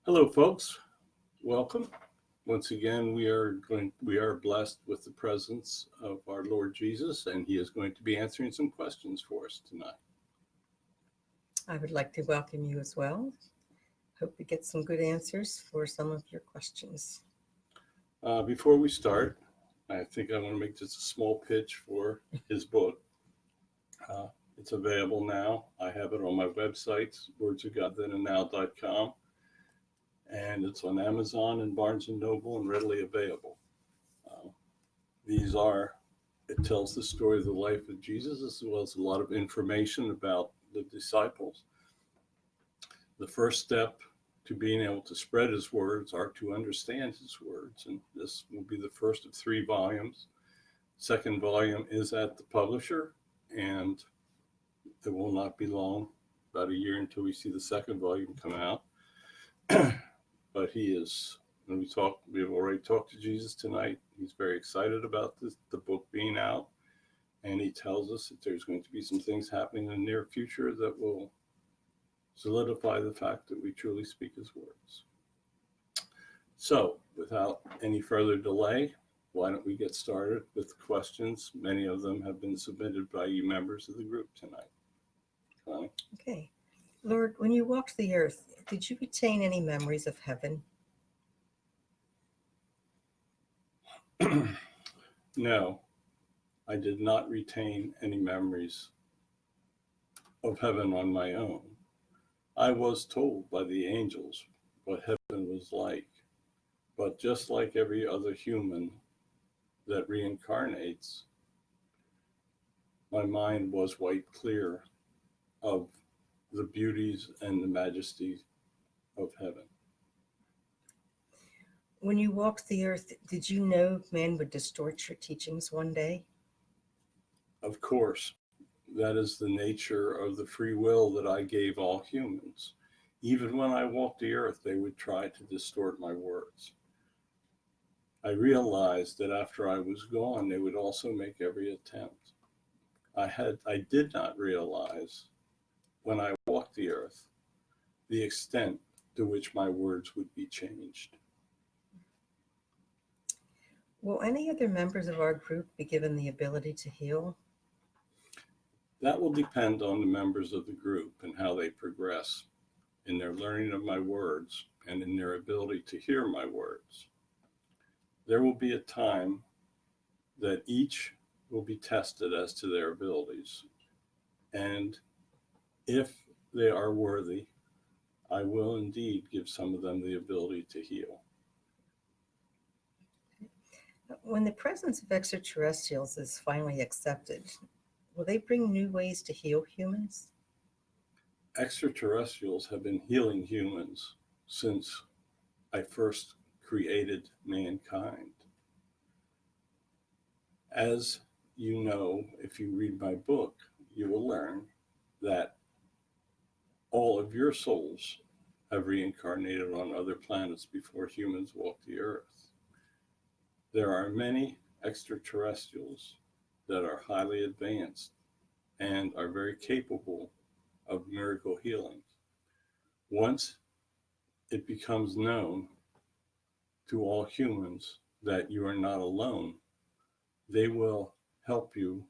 Hello, folks. Welcome. Once again, we are blessed with the presence of our Lord Jesus, and He is going to be answering some questions for us tonight. I would like to welcome you as well. Hope we get some good answers for some of your questions. Before we start, I think I want to make just a small pitch for His book. Uh, it's available now. I have it on my website, wordsofgodthenandnow.com, and it's on Amazon and Barnes and Noble and readily available. Uh, these are It tells the story of the life of Jesus as well as a lot of information about the disciples. The first step to being able to spread his words are to understand his words. And this will be the first of 3 volumes. Second volume is at the publisher, and it will not be long, about a year until we see the second volume come out. But he is, when we've already talked to Jesus tonight. He's very excited about the book being out. And he tells us that there's going to be some things happening in the near future that will solidify the fact that we truly speak his words. So, without any further delay, why don't we get started with the questions? Many of them have been submitted by you members of the group tonight. Connie? Okay. Lord, when you walked the earth, did you retain any memories of heaven? No, I did not retain any memories of heaven on my own. I was told by the angels what heaven was like, but just like every other human that reincarnates, my mind was wiped clear of the beauties and the majesty of heaven. When you walked the earth, did you know man would distort your teachings one day? Of course, that is the nature of the free will that I gave all humans. Even when I walked the earth, they would try to distort my words. I realized that after I was gone, they would also make every attempt. I did not realize when I walked the earth the extent to which my words would be changed. Will any other members of our group be given the ability to heal? That will depend on the members of the group and how they progress in their learning of my words and in their ability to hear my words. There will be a time that each will be tested as to their abilities. And if they are worthy, I will indeed give some of them the ability to heal. When the presence of extraterrestrials is finally accepted, will they bring new ways to heal humans? Extraterrestrials have been healing humans since I first created mankind. As you know, if you read my book, you will learn that all of your souls have reincarnated on other planets before humans walked the earth. There are many extraterrestrials that are highly advanced and are very capable of miracle healings. Once it becomes known to all humans that you are not alone, they will help you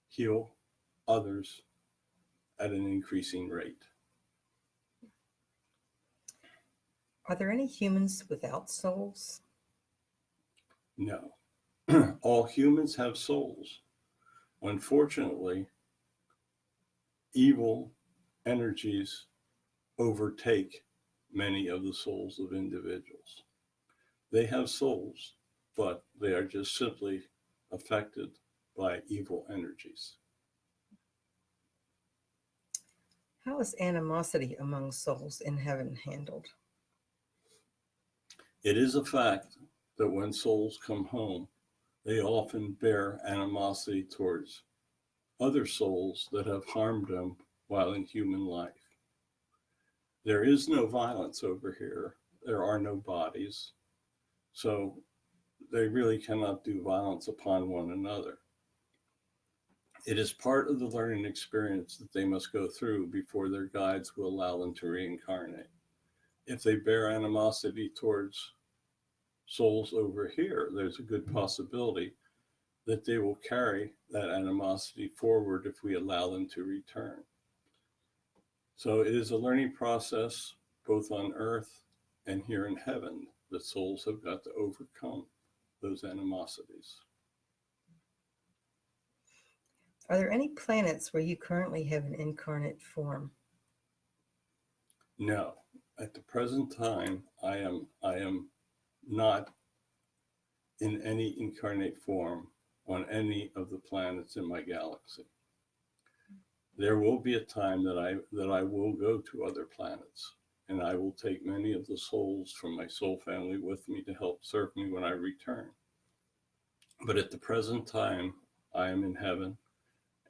heal others at an increasing rate. Are there any humans without souls? No. All humans have souls. Unfortunately, evil energies overtake many of the souls of individuals. They have souls, but they are just simply affected by evil energies. How is animosity among souls in heaven handled? It is a fact that when souls come home, they often bear animosity towards other souls that have harmed them while in human life. There is no violence over here. There are no bodies. So they really cannot do violence upon one another. It is part of the learning experience that they must go through before their guides will allow them to reincarnate. if they bear animosity towards souls over here, there's a good possibility that they will carry that animosity forward if we allow them to return. So it is a learning process both on earth and here in heaven that souls have got to overcome those animosities. Are there any planets where you currently have an incarnate form? No, at the present time, I am not in any incarnate form on any of the planets in my galaxy. There will be a time that I will go to other planets, and I will take many of the souls from my soul family with me to help serve me when I return. But at the present time, I am in heaven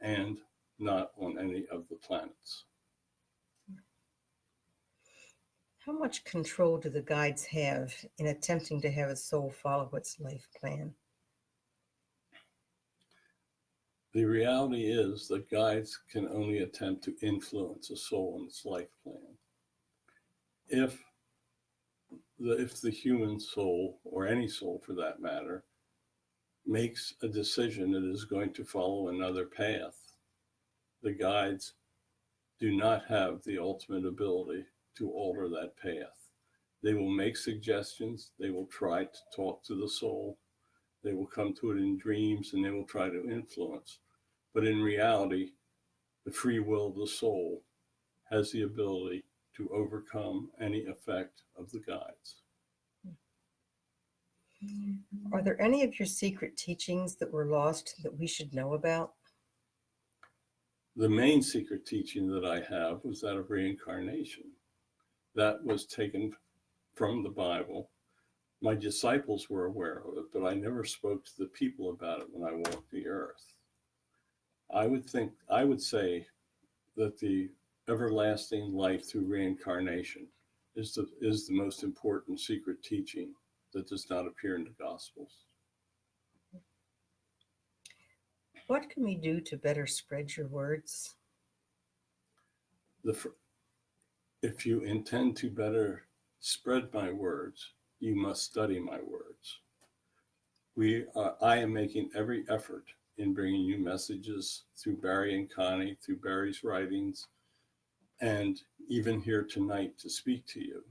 and not on any of the planets. How much control do the guides have in attempting to have a soul follow its life plan? The reality is that guides can only attempt to influence a soul in its life plan. If the human soul, or any soul for that matter, makes a decision that is going to follow another path, the guides do not have the ultimate ability to alter that path. They will make suggestions, they will try to talk to the soul, they will come to it in dreams, and they will try to influence. But in reality, the free will of the soul has the ability to overcome any effect of the guides. Are there any of your secret teachings that were lost that we should know about? The main secret teaching that I have was that of reincarnation. That was taken from the Bible. My disciples were aware of it, but I never spoke to the people about it when I walked the earth. I would say that the everlasting life through reincarnation is the most important secret teaching that does not appear in the Gospels. What can we do to better spread your words? If you intend to better spread my words, you must study my words. I am making every effort in bringing you messages through Barry and Connie, through Barry's writings, and even here tonight to speak to you.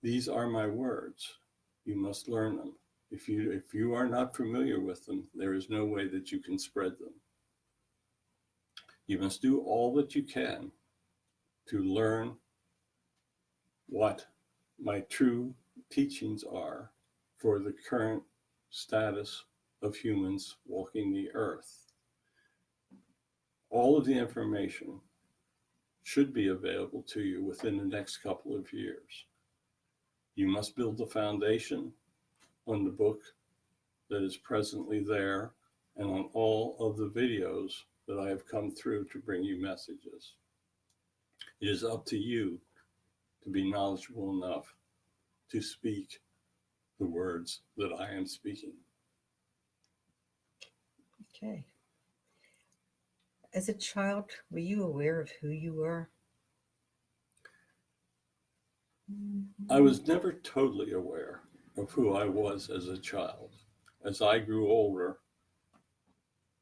These are my words. You must learn them. If you are not familiar with them, there is no way that you can spread them. You must do all that you can to learn what my true teachings are for the current status of humans walking the earth. All of the information should be available to you within the next couple of years. You must build the foundation on the book that is presently there and on all of the videos that I have come through to bring you messages. It is up to you to be knowledgeable enough to speak the words that I am speaking. Okay. As a child, were you aware of who you were? I was never totally aware of who I was as a child. As I grew older,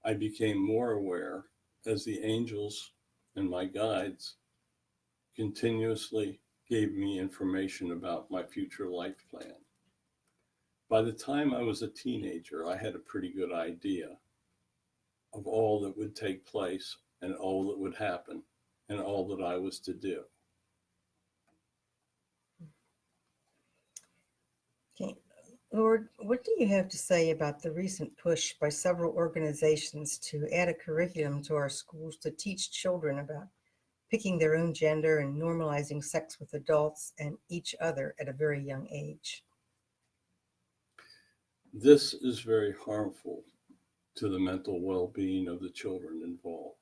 I became more aware as the angels and my guides continuously gave me information about my future life plan. By the time I was a teenager, I had a pretty good idea of all that would take place and all that would happen and all that I was to do. Okay. Lord, what do you have to say about the recent push by several organizations to add a curriculum to our schools to teach children about picking their own gender and normalizing sex with adults and each other at a very young age? This is very harmful to the mental well-being of the children involved.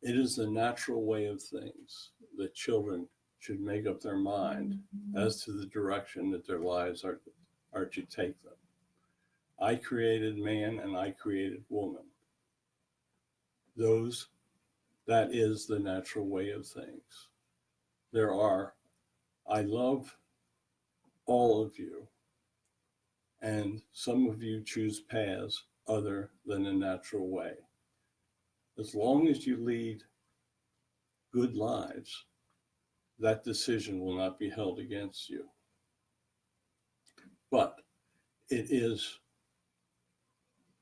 It is the natural way of things that children should make up their mind as to the direction that their lives are to take them. I created man and I created woman. That is the natural way of things. There are I love all of you, and some of you choose paths other than the natural way. As long as you lead good lives, that decision will not be held against you. But it is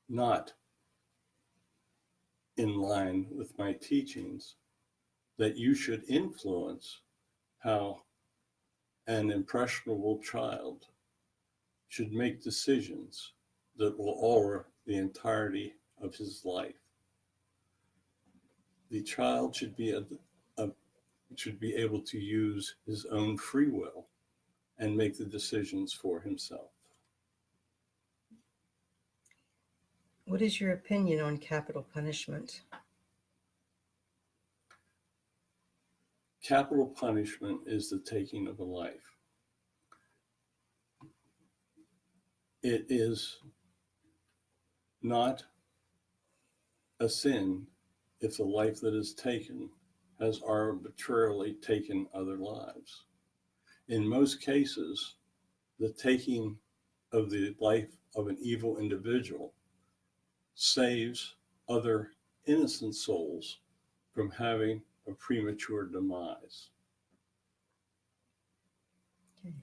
not in line with my teachings that you should influence how an impressionable child should make decisions that will alter the entirety of his life. The child should be able to use his own free will and make the decisions for himself. What is your opinion on capital punishment? Capital punishment is the taking of a life. It is not a sin if the life that is taken has arbitrarily taken other lives. In most cases, the taking of the life of an evil individual saves other innocent souls from having a premature demise. Okay.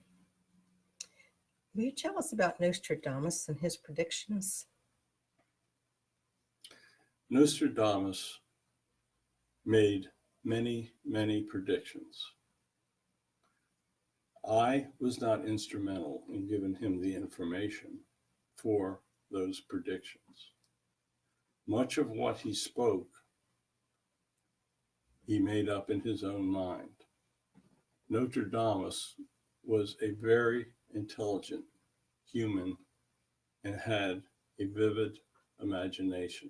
Will you tell us about Nostradamus and his predictions? Nostradamus made many, many predictions. I was not instrumental in giving him the information for those predictions. Much of what he spoke, he made up in his own mind. Nostradamus was a very intelligent human and had a vivid imagination.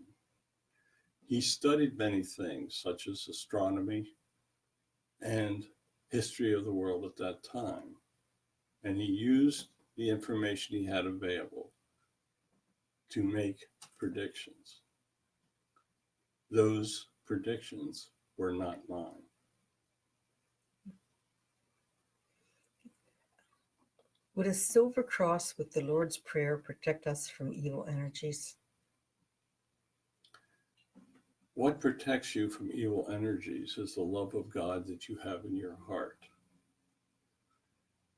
He studied many things, such as astronomy and history of the world at that time, and he used the information he had available to make predictions. Those predictions were not mine. Would a silver cross with the Lord's Prayer protect us from evil energies? What protects you from evil energies is the love of God that you have in your heart.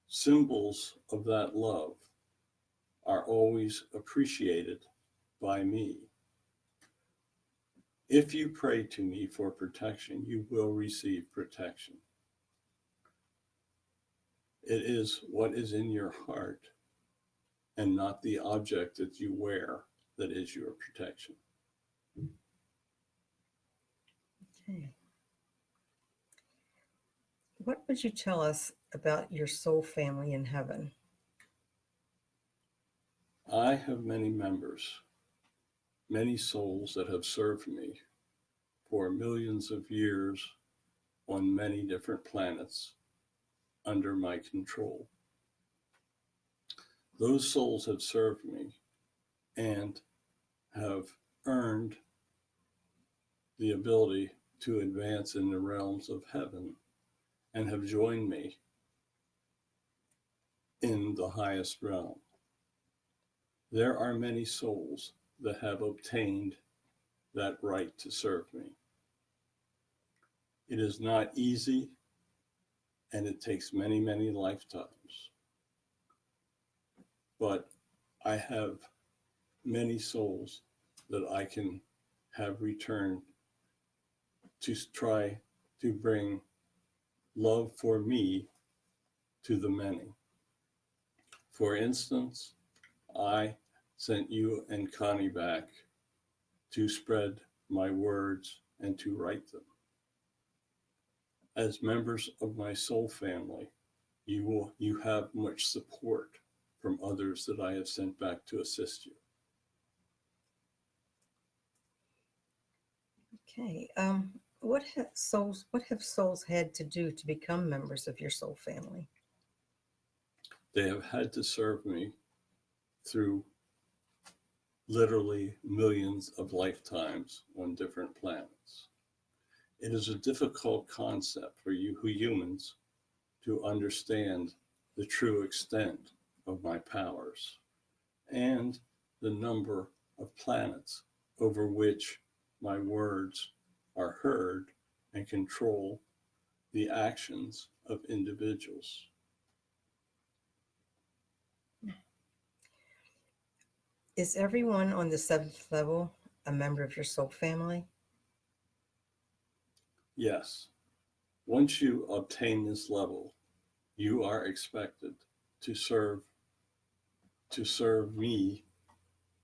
Symbols of that love are always appreciated by me. If you pray to me for protection, you will receive protection. It is what is in your heart and not the object that you wear that is your protection. Okay. What would you tell us about your soul family in heaven? I have many members, many souls that have served me for millions of years on many different planets under my control. Those souls have served me and have earned the ability to advance in the realms of heaven and have joined me in the highest realm. There are many souls that have obtained that right to serve me. It is not easy, and it takes many, many lifetimes. But I have many souls that I can have returned to try to bring love for me to the many. For instance, I sent you and Connie back to spread my words and to write them. As members of my soul family, you have much support from others that I have sent back to assist you. Okay. What have souls had to do to become members of your soul family? They have had to serve me through literally millions of lifetimes on different planets. It is a difficult concept for you humans to understand the true extent of my powers and the number of planets over which my words are heard and control the actions of individuals. Is everyone on the seventh level a member of your soul family? Yes, once you obtain this level, you are expected to serve me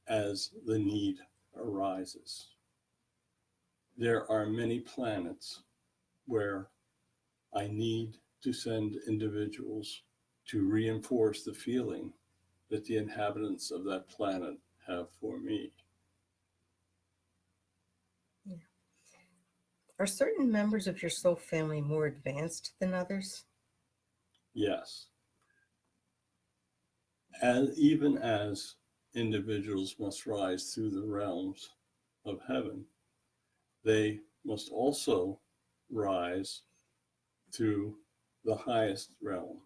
as the need arises. There are many planets where I need to send individuals to reinforce the feeling that the inhabitants of that planet have for me. Yeah. Are certain members of your soul family more advanced than others? Yes, and even as individuals must rise through the realms of heaven, they must also rise through the highest realm.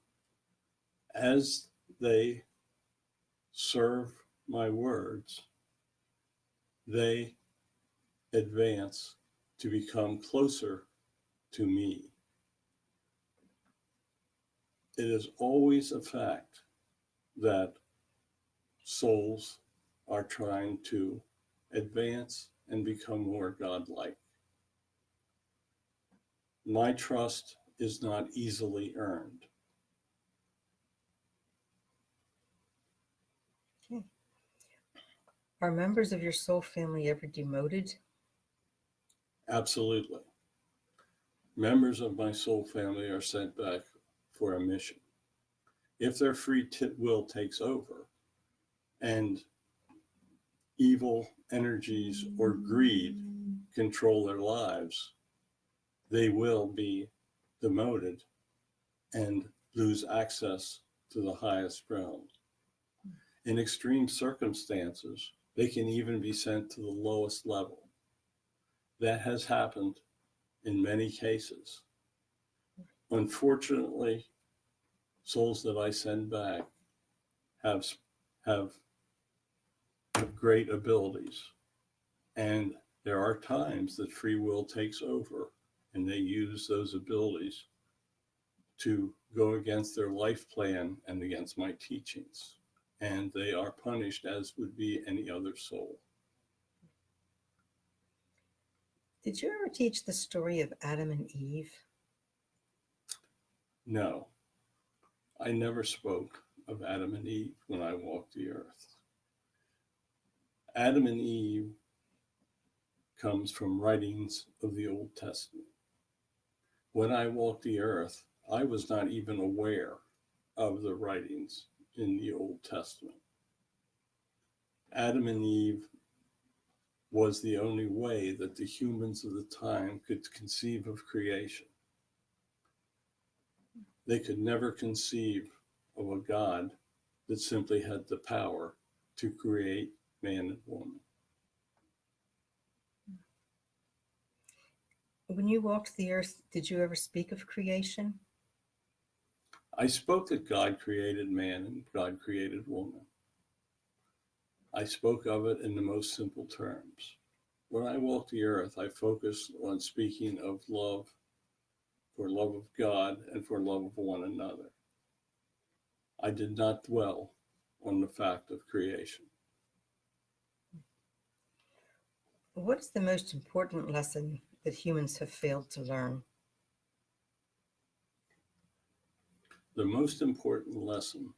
As they serve my words, they advance to become closer to me. It is always a fact that souls are trying to advance and become more godlike. My trust is not easily earned. Okay. Are members of your soul family ever demoted? Absolutely. Members of my soul family are sent back for a mission. If their free will takes over and evil energies or greed control their lives, they will be demoted and lose access to the highest realms. In extreme circumstances, they can even be sent to the lowest level. That has happened in many cases. Unfortunately, souls that I send back have great abilities, and there are times that free will takes over and they use those abilities to go against their life plan and against my teachings, and they are punished as would be any other soul. Did you ever teach the story of Adam and Eve? No, I never spoke of Adam and Eve when I walked the earth. Adam and Eve comes from writings of the Old Testament. When I walked the earth, I was not even aware of the writings in the Old Testament. Adam and Eve was the only way that the humans of the time could conceive of creation. They could never conceive of a God that simply had the power to create man and woman. When you walked the earth, did you ever speak of creation? I spoke that God created man and God created woman. I spoke of it in the most simple terms. When I walked the earth, I focused on speaking of love, for love of God and for love of one another. I did not dwell on the fact of creation. What is the most important lesson that humans have failed to learn? The most important lesson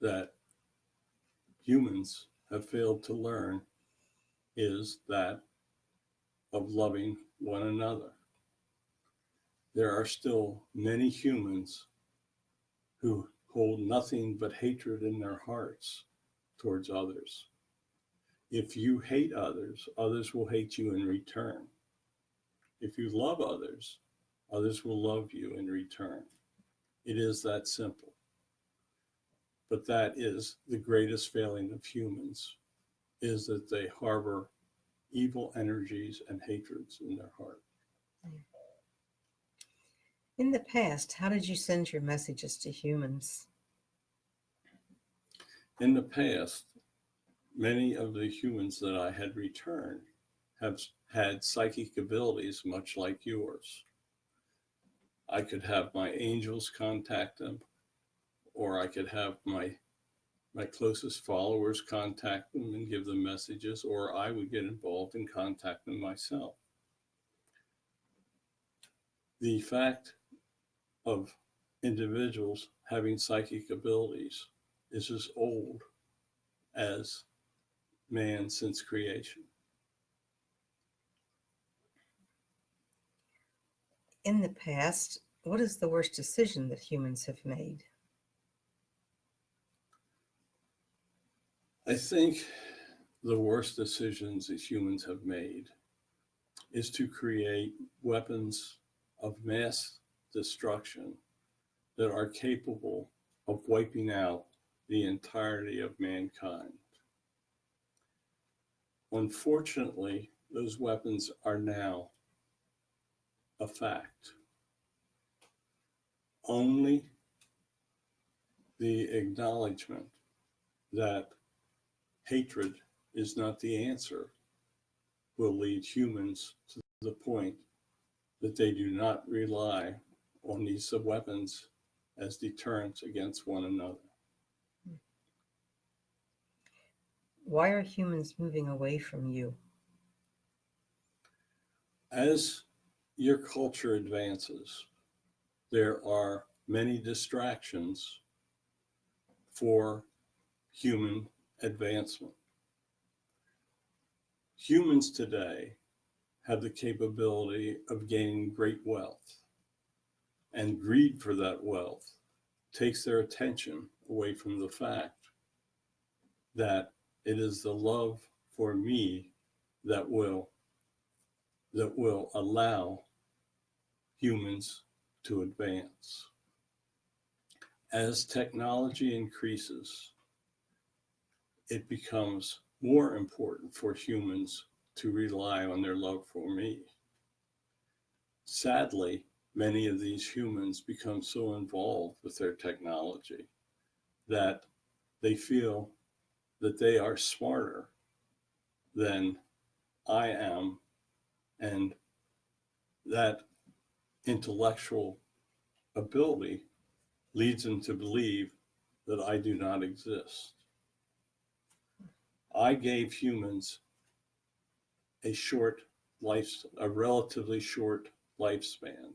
that humans have failed to learn is that of loving one another. There are still many humans who hold nothing but hatred in their hearts towards others. If you hate others, others will hate you in return. If you love others, others will love you in return. It is that simple. But that is the greatest failing of humans, is that they harbor evil energies and hatreds in their heart. In the past, how did you send your messages to humans? In the past, many of the humans that I had returned have had psychic abilities much like yours. I could have my angels contact them, or I could have my closest followers contact them and give them messages, or I would get involved and contact them myself. The fact of individuals having psychic abilities is as old as man since creation. In the past, what is the worst decision that humans have made? I think the worst decisions that humans have made is to create weapons of mass destruction that are capable of wiping out the entirety of mankind. Unfortunately, those weapons are now a fact. Only the acknowledgement that hatred is not the answer will lead humans to the point that they do not rely on these weapons as deterrents against one another. Why are humans moving away from you? As your culture advances, there are many distractions for human advancement. Humans today have the capability of gaining great wealth, and greed for that wealth takes their attention away from the fact that it is the love for me that will allow humans to advance. As technology increases, it becomes more important for humans to rely on their love for me. Sadly, many of these humans become so involved with their technology that they feel that they are smarter than I am, and that intellectual ability leads them to believe that I do not exist. I gave humans a relatively short lifespan,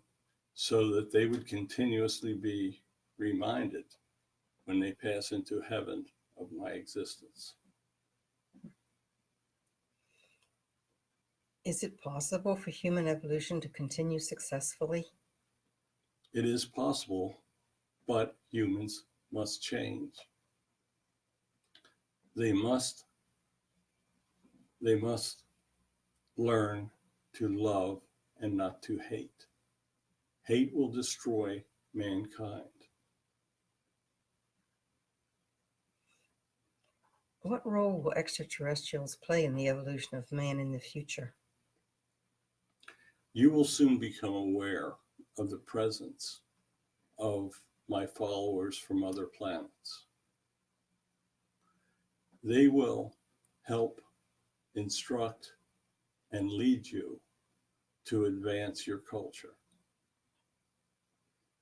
so that they would continuously be reminded when they pass into heaven of my existence. Is it possible for human evolution to continue successfully? It is possible, but humans must change. They must learn to love and not to hate. Hate will destroy mankind. What role will extraterrestrials play in the evolution of man in the future? You will soon become aware of the presence of my followers from other planets. They will help instruct and lead you to advance your culture.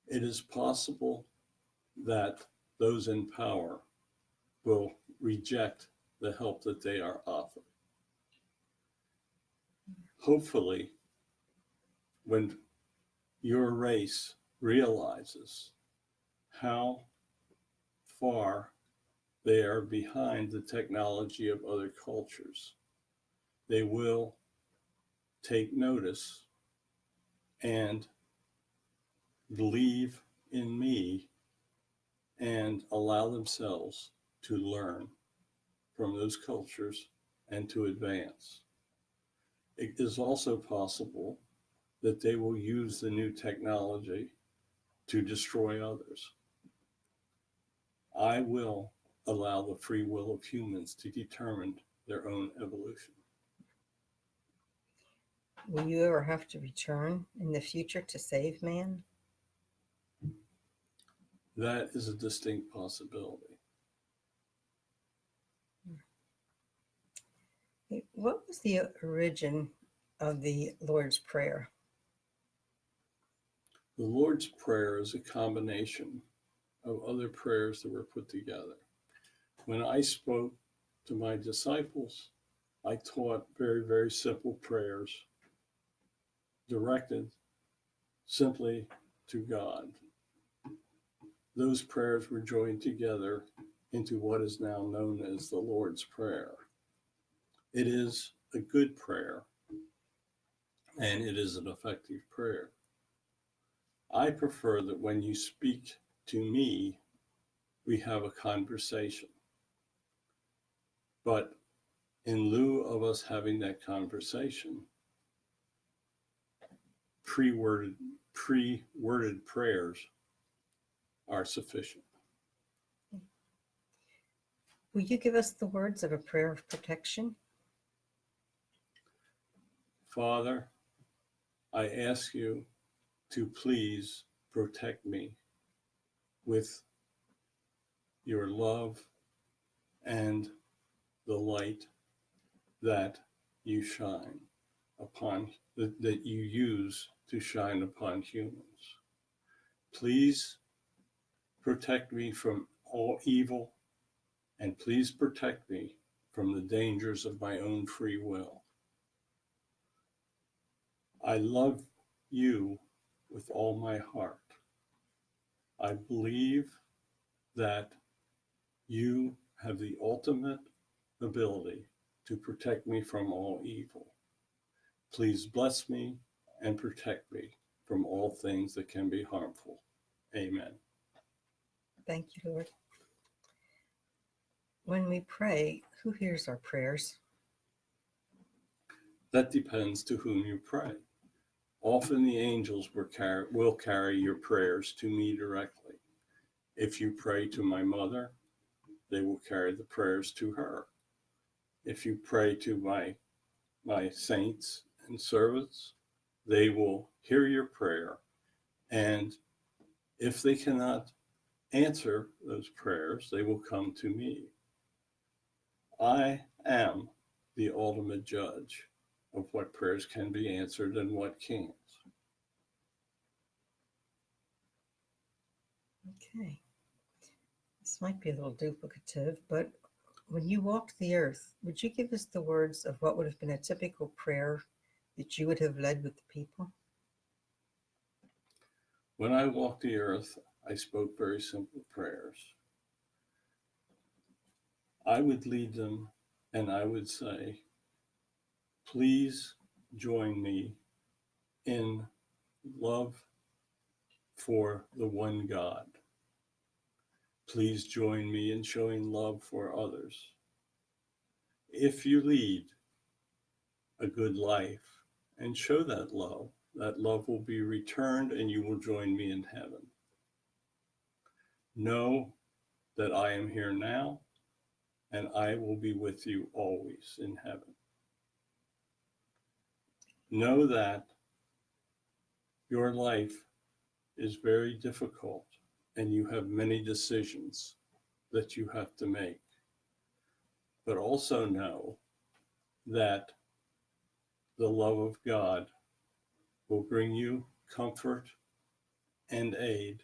It is possible that those in power will reject the help that they are offered. Hopefully, when your race realizes how far they are behind the technology of other cultures, they will take notice and believe in me and allow themselves to learn from those cultures and to advance. It is also possible that they will use the new technology to destroy others. I will allow the free will of humans to determine their own evolution. Will you ever have to return in the future to save man? That is a distinct possibility. What was the origin of the Lord's Prayer? The Lord's Prayer is a combination of other prayers that were put together. When I spoke to my disciples, I taught very, very simple prayers directed simply to God. Those prayers were joined together into what is now known as the Lord's Prayer. It is a good prayer, and it is an effective prayer. I prefer that when you speak to me, we have a conversation. But in lieu of us having that conversation, pre-worded prayers are sufficient. Will you give us the words of a prayer of protection? Father, I ask you to please protect me with your love and the light that you shine upon, that you use to shine upon humans. Please protect me from all evil, and please protect me from the dangers of my own free will. I love you with all my heart. I believe that you have the ultimate ability to protect me from all evil. Please bless me and protect me from all things that can be harmful. Amen. Thank you, Lord. When we pray, who hears our prayers? That depends to whom you pray. Often the angels will carry your prayers to me directly. If you pray to my mother, they will carry the prayers to her. If you pray to my saints and servants, they will hear your prayer. And if they cannot answer those prayers, they will come to me. I am the ultimate judge of what prayers can be answered and what can't. Okay. This might be a little duplicative, but when you walked the earth, would you give us the words of what would have been a typical prayer that you would have led with the people? When I walked the earth, I spoke very simple prayers. I would lead them and I would say, please join me in love for the one God. Please join me in showing love for others. If you lead a good life and show that love will be returned and you will join me in heaven. Know that I am here now and I will be with you always in heaven. Know that your life is very difficult and you have many decisions that you have to make. But also know that the love of God will bring you comfort and aid.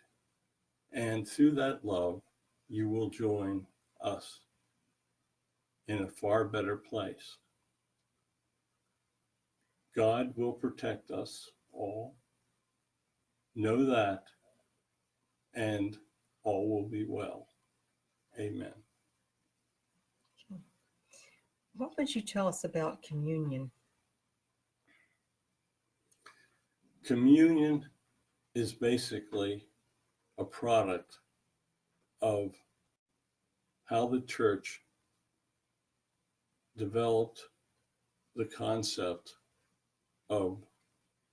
And through that love, you will join us in a far better place. God will protect us all. Know that, and all will be well. Amen. What would you tell us about communion? Communion is basically a product of how the church developed the concept of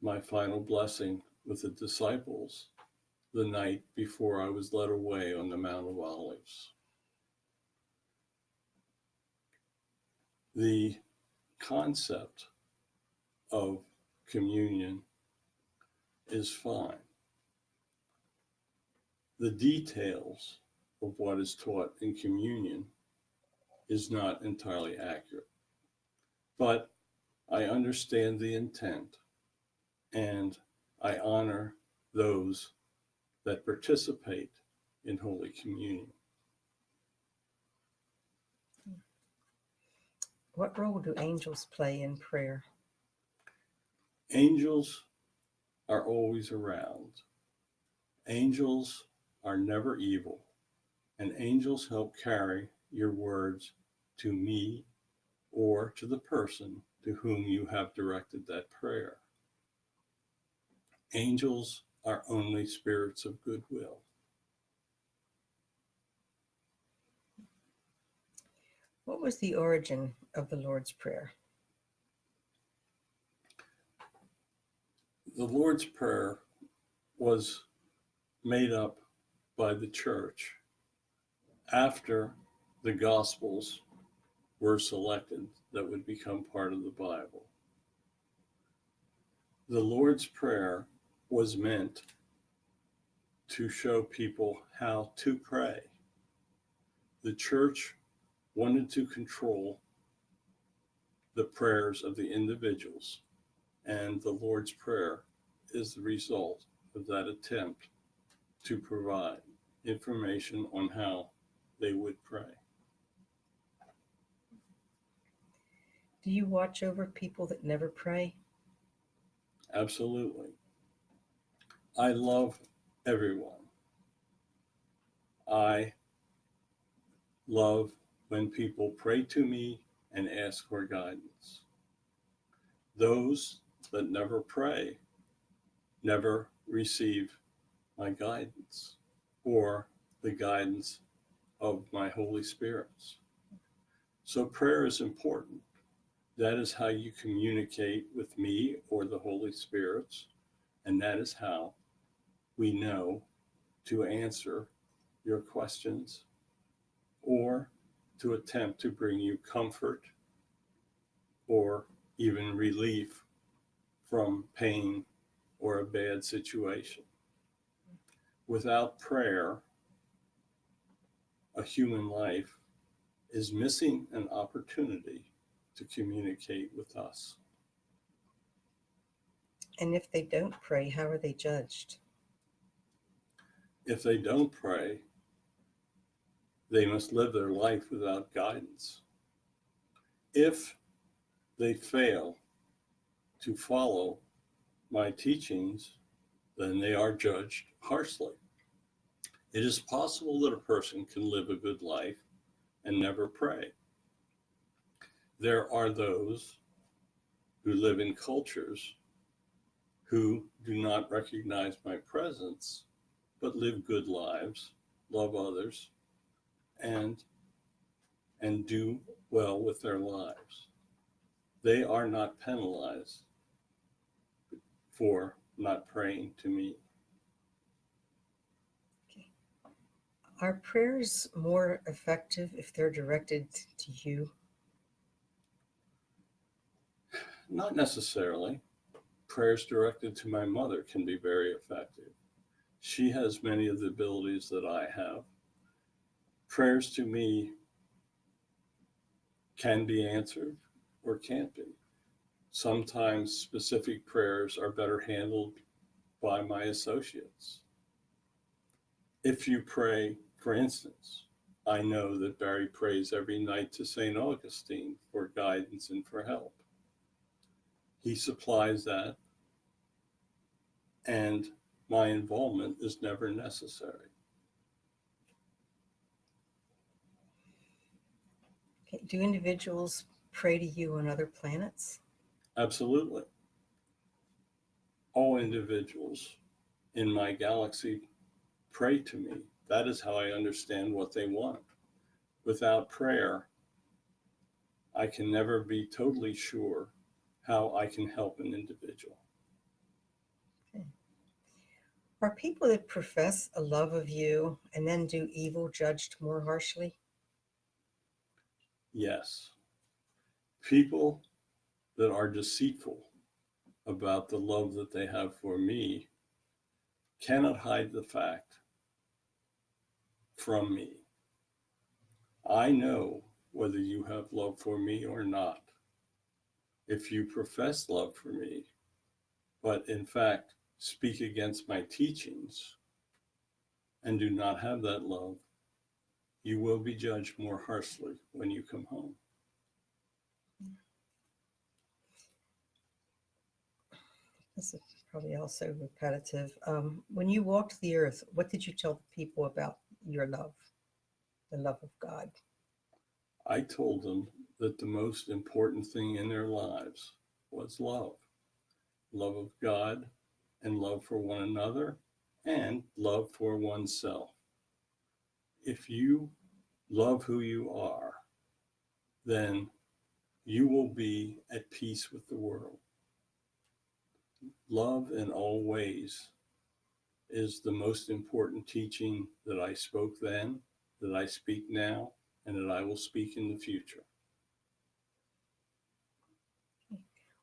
my final blessing with the disciples the night before I was led away on the Mount of Olives. The concept of communion is fine. The details of what is taught in communion is not entirely accurate, but I understand the intent and I honor those that participate in Holy Communion. What role do angels play in prayer? Angels are always around. Angels are never evil, and angels help carry your words to me or to the person to whom you have directed that prayer. Angels are only spirits of goodwill. What was the origin of the Lord's Prayer? The Lord's Prayer was made up by the church after the Gospels were selected that would become part of the Bible. The Lord's Prayer was meant to show people how to pray. The church wanted to control the prayers of the individuals, and the Lord's Prayer is the result of that attempt to provide information on how they would pray. Do you watch over people that never pray? Absolutely. I love everyone. I love when people pray to me and ask for guidance. Those that never pray never receive my guidance or the guidance of my Holy Spirits. So prayer is important. That is how you communicate with me or the Holy Spirits, and that is how we know to answer your questions or to attempt to bring you comfort or even relief from pain or a bad situation. Without prayer, a human life is missing an opportunity to communicate with us. And if they don't pray, how are they judged? If they don't pray, they must live their life without guidance. If they fail to follow my teachings, then they are judged harshly. It is possible that a person can live a good life and never pray. There are those who live in cultures who do not recognize my presence, but live good lives, love others, and do well with their lives. They are not penalized for not praying to me. Okay. Are prayers more effective if they're directed to you? Not necessarily. Prayers directed to my mother can be very effective. She has many of the abilities that I have. Prayers to me can be answered or can't be. Sometimes specific prayers are better handled by my associates. If you pray, for instance, I know that Barry prays every night to St. Augustine for guidance and for help. He supplies that, and my involvement is never necessary. Okay. Do individuals pray to you on other planets? Absolutely. All individuals in my galaxy pray to me. That is how I understand what they want. Without prayer, I can never be totally sure how I can help an individual. Okay. Are people that profess a love of you and then do evil judged more harshly? Yes. People that are deceitful about the love that they have for me cannot hide the fact from me. I know whether you have love for me or not. If you profess love for me, but in fact speak against my teachings and do not have that love, you will be judged more harshly when you come home. This is probably also repetitive. When you walked the earth, what did you tell the people about your love, the love of God? I told them that the most important thing in their lives was love. Love of God and love for one another and love for oneself. If you love who you are, then you will be at peace with the world. Love in all ways is the most important teaching that I spoke then, that I speak now, and that I will speak in the future.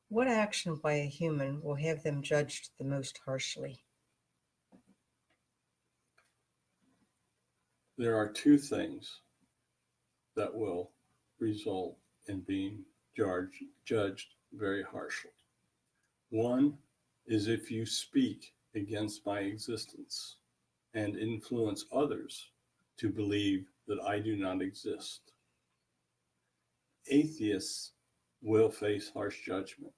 What action by a human will have them judged the most harshly? There are two things that will result in being judged very harshly. One is if you speak against my existence and influence others to believe that I do not exist. Atheists will face harsh judgment.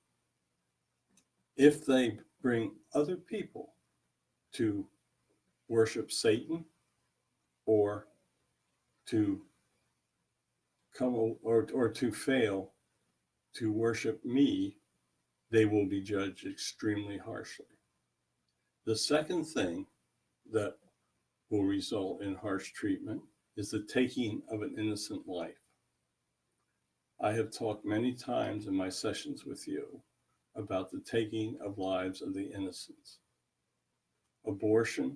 If they bring other people to worship Satan or to come or to fail to worship me, they will be judged extremely harshly. The second thing that will result in harsh treatment is the taking of an innocent life. I have talked many times in my sessions with you about the taking of lives of the innocent. Abortion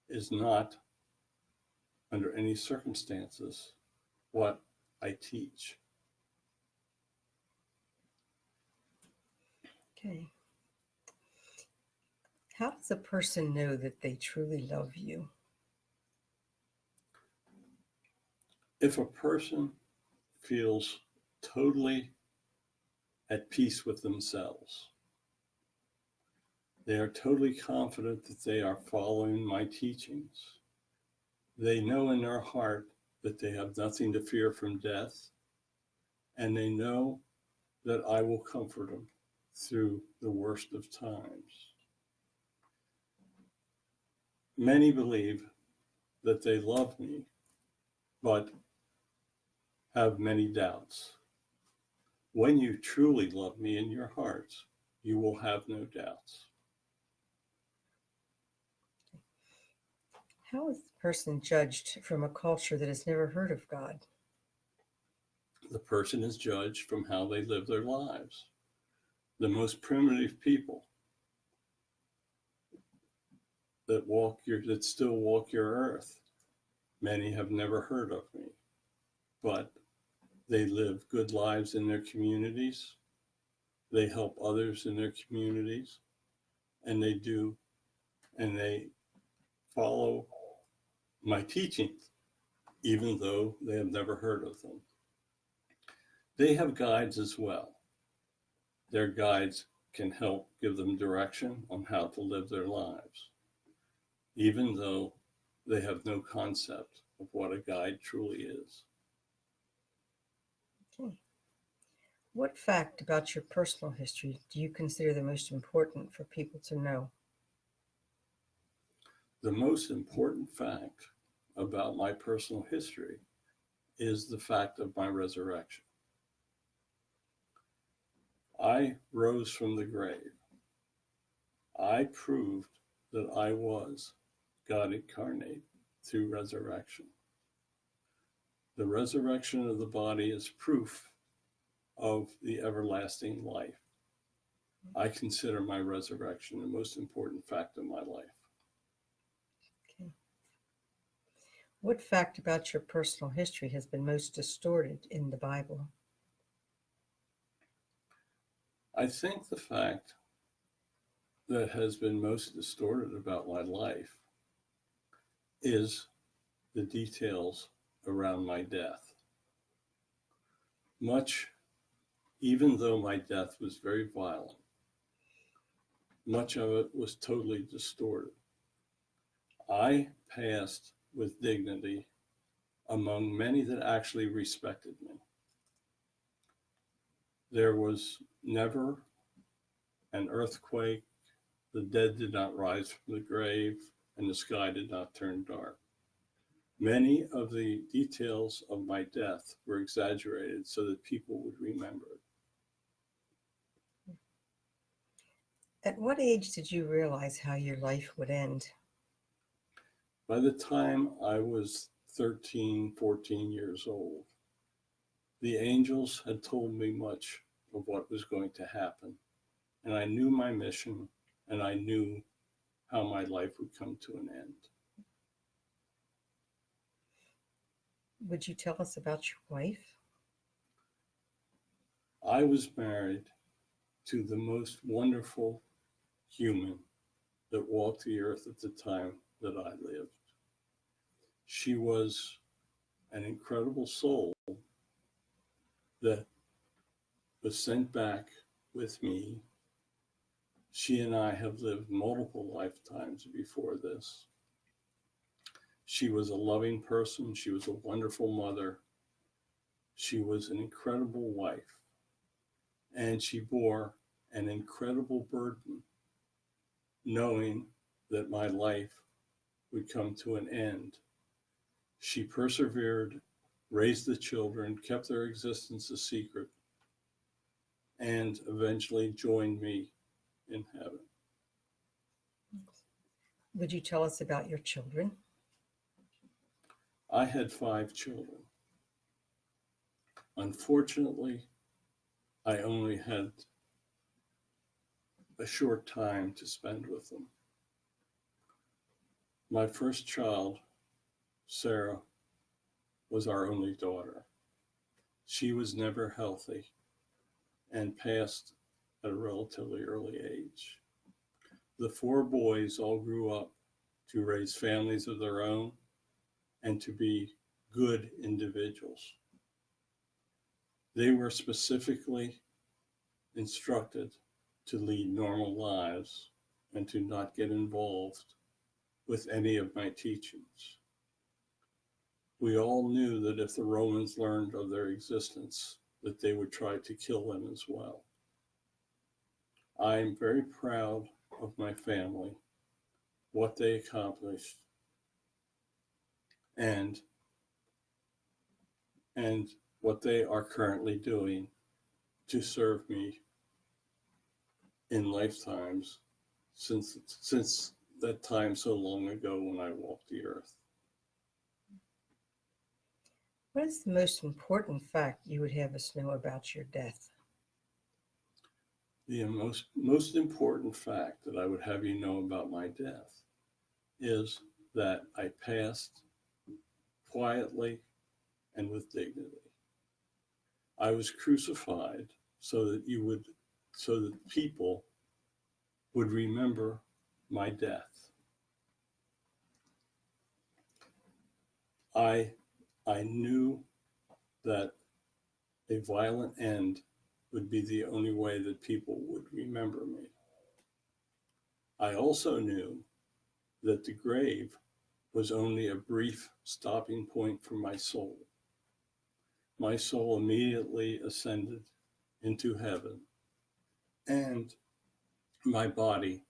is not, under any circumstances, what I teach. Okay. How does a person know that they truly love you? If a person feels totally at peace with themselves, they are totally confident that they are following my teachings. They know in their heart that they have nothing to fear from death, and they know that I will comfort them through the worst of times. Many believe that they love me, but have many doubts. When you truly love me in your hearts, you will have no doubts. How is the person judged from a culture that has never heard of God? The person is judged from how they live their lives. The most primitive people that still walk your earth, many have never heard of me, but they live good lives in their communities. They help others in their communities, and they follow my teachings, even though they have never heard of them. They have guides as well. Their guides can help give them direction on how to live their lives, even though they have no concept of what a guide truly is. Okay. What fact about your personal history do you consider the most important for people to know? The most important fact about my personal history is the fact of my resurrection. I rose from the grave. I proved that I was God incarnate through resurrection. The resurrection of the body is proof of the everlasting life. I consider my resurrection the most important fact of my life. Okay. What fact about your personal history has been most distorted in the Bible? I think the fact that has been most distorted about my life is the details around my death. Much, even though my death was very violent, much of it was totally distorted. I passed with dignity among many that actually respected me. There was never an earthquake, the dead did not rise from the grave, and the sky did not turn dark. Many of the details of my death were exaggerated so that people would remember it. At what age did you realize how your life would end? By the time I was 13, 14 years old, the angels had told me much of what was going to happen, and I knew my mission, and I knew how my life would come to an end. Would you tell us about your wife? I was married to the most wonderful human that walked the earth at the time that I lived. She was an incredible soul that was sent back with me. She and I have lived multiple lifetimes before this. She was a loving person. She was a wonderful mother. She was an incredible wife. And she bore an incredible burden, knowing that my life would come to an end. She persevered, raised the children, kept their existence a secret, and eventually joined me in heaven. Would you tell us about your children? I had 5 children. Unfortunately, I only had a short time to spend with them. My first child, Sarah, was our only daughter. She was never healthy and passed at a relatively early age. The 4 boys all grew up to raise families of their own and to be good individuals. They were specifically instructed to lead normal lives and to not get involved with any of my teachings. We all knew that if the Romans learned of their existence, that they would try to kill them as well. I am very proud of my family, what they accomplished, and what they are currently doing to serve me in lifetimes since that time so long ago when I walked the earth. What is the most important fact you would have us know about your death? The most important fact that I would have you know about my death is that I passed quietly and with dignity. I was crucified so that people would remember my death. I knew that a violent end would be the only way that people would remember me. I also knew that the grave was only a brief stopping point for my soul. My soul immediately ascended into heaven, and my body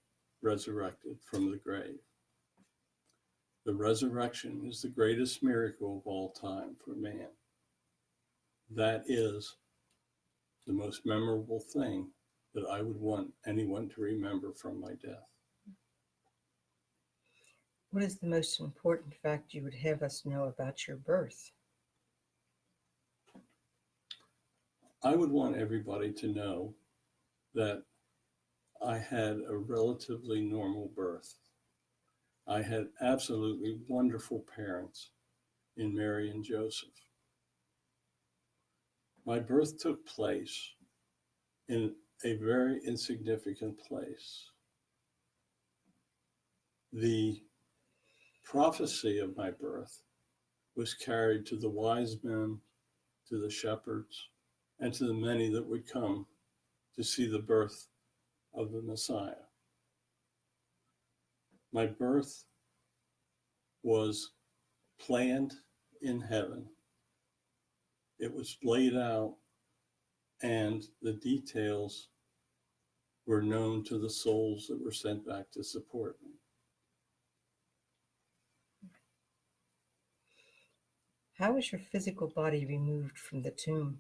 resurrected from the grave. The resurrection is the greatest miracle of all time for man. That is the most memorable thing that I would want anyone to remember from my death. What is the most important fact you would have us know about your birth? I would want everybody to know that I had a relatively normal birth. I had absolutely wonderful parents in Mary and Joseph. My birth took place in a very insignificant place. The prophecy of my birth was carried to the wise men, to the shepherds, and to the many that would come to see the birth of the Messiah. My birth was planned in heaven. It was laid out, and the details were known to the souls that were sent back to support me. How was your physical body removed from the tomb?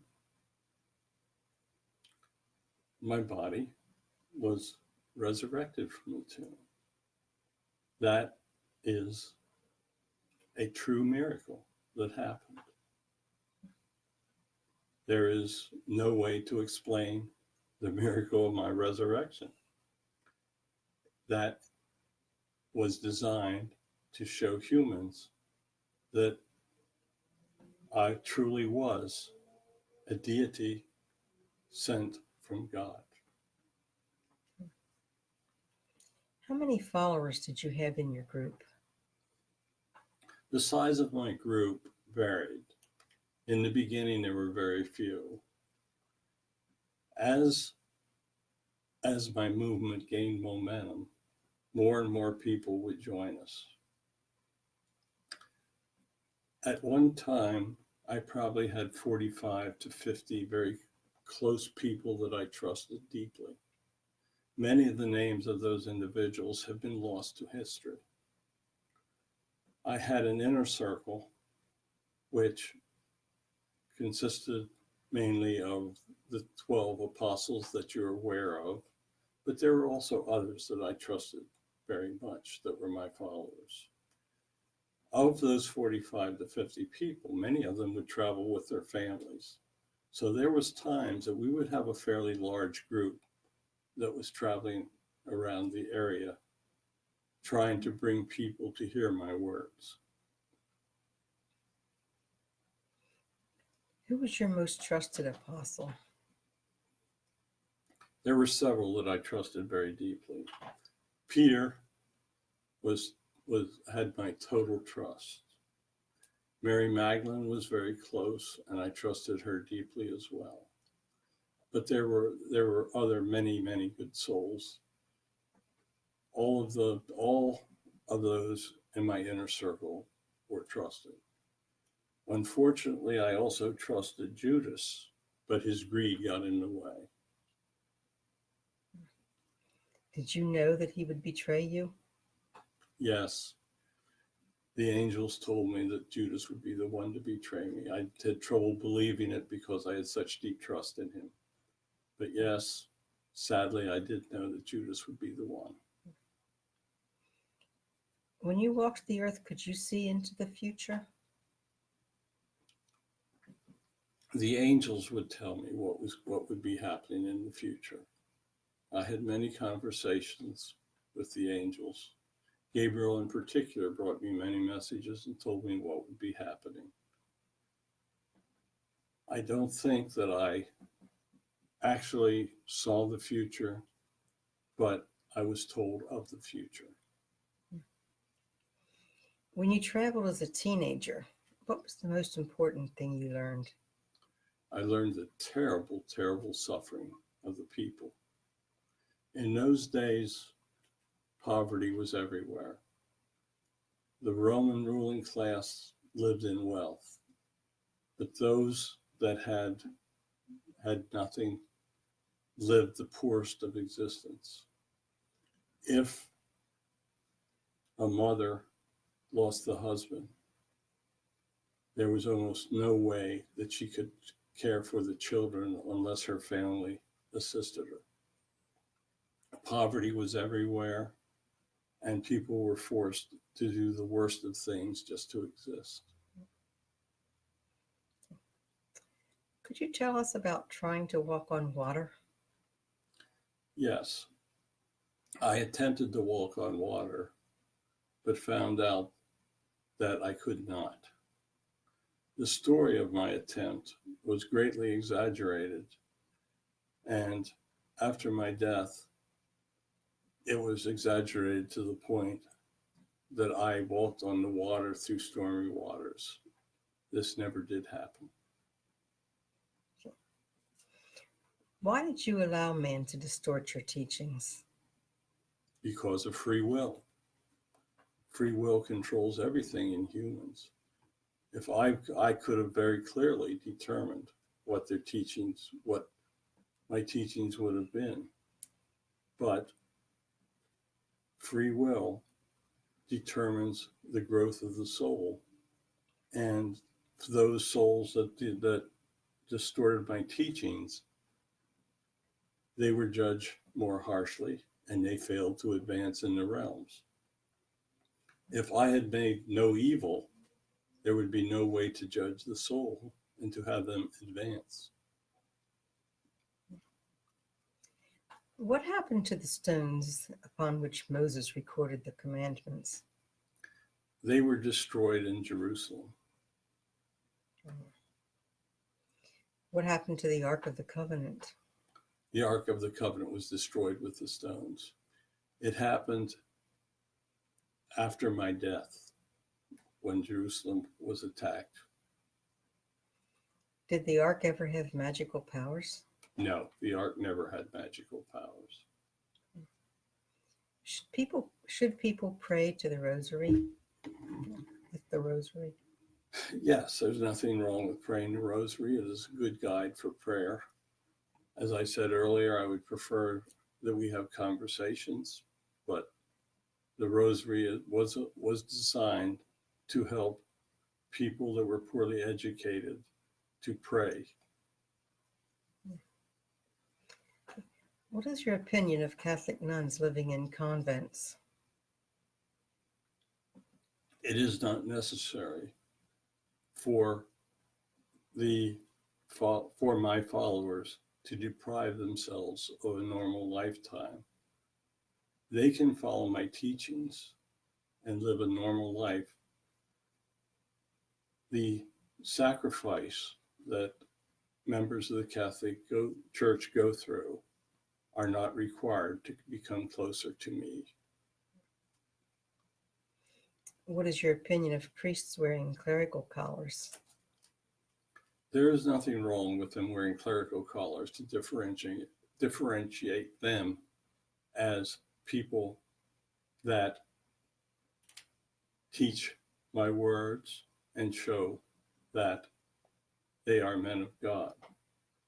My body was resurrected from the tomb. That is a true miracle that happened. There is no way to explain the miracle of my resurrection. That was designed to show humans that I truly was a deity sent from God. How many followers did you have in your group? The size of my group varied. In the beginning, there were very few. As my movement gained momentum, more and more people would join us. At one time, I probably had 45 to 50 very close people that I trusted deeply. Many of the names of those individuals have been lost to history. I had an inner circle, which consisted mainly of the 12 apostles that you're aware of, but there were also others that I trusted very much that were my followers. Of those 45 to 50 people, many of them would travel with their families. So there was times that we would have a fairly large group that was traveling around the area, trying to bring people to hear my words. Who was your most trusted apostle? There were several that I trusted very deeply. Peter had my total trust. Mary Magdalene was very close, and I trusted her deeply as well. But there were other many good souls. All of those in my inner circle were trusted. Unfortunately, I also trusted Judas, but his greed got in the way. Did you know that he would betray you? Yes, the angels told me that Judas would be the one to betray me. I had trouble believing it because I had such deep trust in him. But yes, sadly, I did know that Judas would be the one. When you walked the earth, could you see into the future? The angels would tell me what would be happening in the future. I had many conversations with the angels. Gabriel in particular brought me many messages and told me what would be happening. I don't think that I actually saw the future, but I was told of the future. When you traveled as a teenager, what was the most important thing you learned? I learned the terrible suffering of the people. In those days, poverty was everywhere. The Roman ruling class lived in wealth, but those that had nothing lived the poorest of existence. If a mother lost the husband, there was almost no way that she could care for the children unless her family assisted her. Poverty was everywhere, and people were forced to do the worst of things just to exist. Could you tell us about trying to walk on water? Yes, I attempted to walk on water, but found out that I could not. The story of my attempt was greatly exaggerated, and after my death, it was exaggerated to the point that I walked on the water through stormy waters. This never did happen. Why did you allow man to distort your teachings? Because of free will. Free will controls everything in humans. If I could have very clearly determined what my teachings would have been, but free will determines the growth of the soul, and those souls that distorted my teachings, they were judged more harshly, and they failed to advance in the realms. If I had made no evil, there would be no way to judge the soul and to have them advance. What happened to the stones upon which Moses recorded the commandments? They were destroyed in Jerusalem. What happened to the Ark of the Covenant? The Ark of the Covenant was destroyed with the stones. It happened after my death, when Jerusalem was attacked. Did the Ark ever have magical powers? No, the Ark never had magical powers. Should people pray to the rosary? With the rosary? Yes, there's nothing wrong with praying the rosary. It is a good guide for prayer. As I said earlier, I would prefer that we have conversations, but the rosary was designed to help people that were poorly educated to pray. What is your opinion of Catholic nuns living in convents? It is not necessary for my followers to deprive themselves of a normal lifetime. They can follow my teachings and live a normal life. The sacrifice that members of the Catholic Church go through are not required to become closer to me. What is your opinion of priests wearing clerical collars? There is nothing wrong with them wearing clerical collars to differentiate them as people that teach my words and show that they are men of God.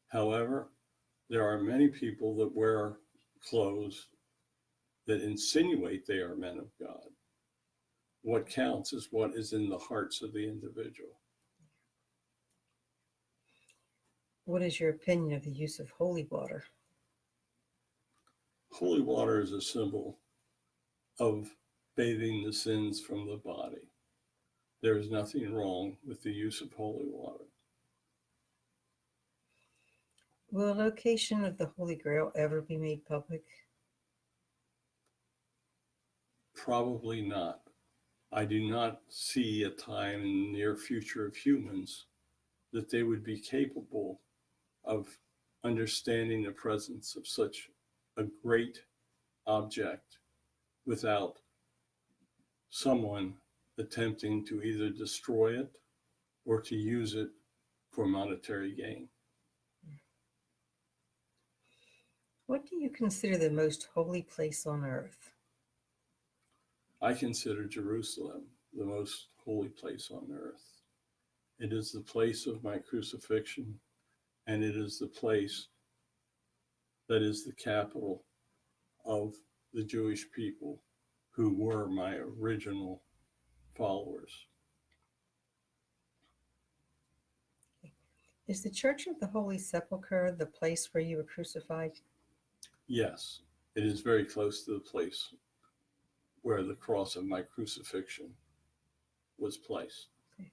However, there are many people that wear clothes that insinuate they are men of God. What counts is what is in the hearts of the individual. What is your opinion of the use of holy water? Holy water is a symbol of bathing the sins from the body. There is nothing wrong with the use of holy water. Will a location of the Holy Grail ever be made public? Probably not. I do not see a time in the near future of humans that they would be capable of understanding the presence of such a great object without someone attempting to either destroy it or to use it for monetary gain. What do you consider the most holy place on earth? I consider Jerusalem the most holy place on earth. It is the place of my crucifixion, and it is the place that is the capital of the Jewish people who were my original followers. Is the Church of the Holy Sepulchre the place where you were crucified? Yes, it is very close to the place where the cross of my crucifixion was placed. Okay.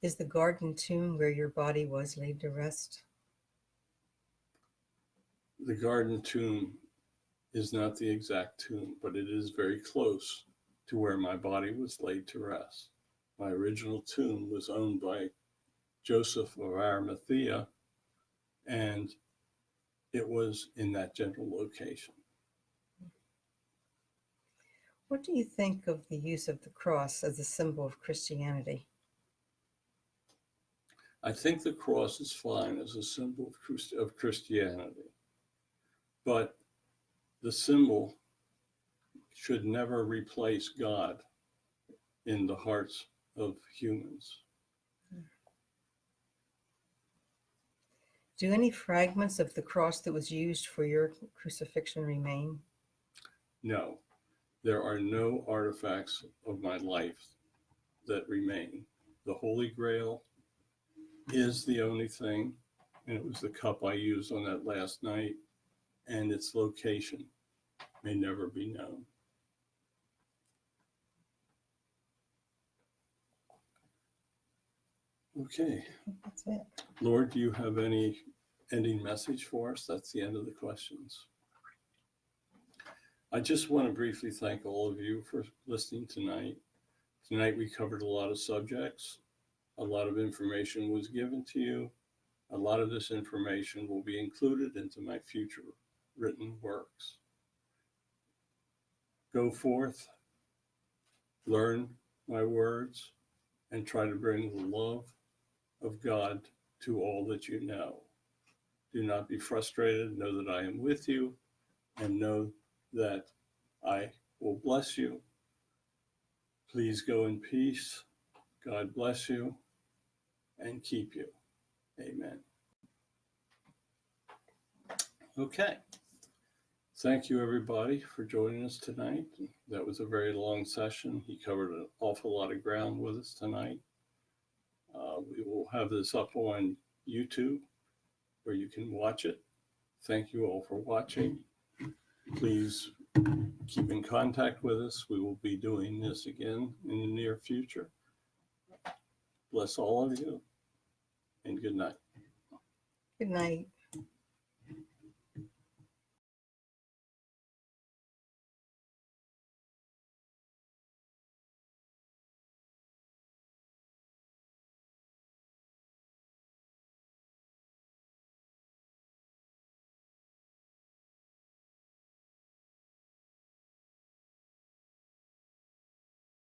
Is the garden tomb where your body was laid to rest? The garden tomb is not the exact tomb, but it is very close to where my body was laid to rest. My original tomb was owned by Joseph of Arimathea, and it was in that general location. What do you think of the use of the cross as a symbol of Christianity? I think the cross is fine as a symbol of Christianity, but the symbol should never replace God in the hearts of humans. Do any fragments of the cross that was used for your crucifixion remain? No, there are no artifacts of my life that remain. The Holy Grail is the only thing, and it was the cup I used on that last night, and its location may never be known. Okay. That's it. Lord, do you have any ending message for us? That's the end of the questions. I just want to briefly thank all of you for listening tonight. Tonight we covered a lot of subjects. A lot of information was given to you. A lot of this information will be included into my future written works. Go forth, learn my words, and try to bring the love of God to all that you know. Do not be frustrated. Know that I am with you, and know that I will bless you. Please go in peace. God bless you and keep you. Amen. Okay. Thank you, everybody, for joining us tonight. That was a very long session. He covered an awful lot of ground with us tonight. We will have this up on YouTube where you can watch it. Thank you all for watching. Please keep in contact with us. We will be doing this again in the near future. Bless all of you, and good night. Good night.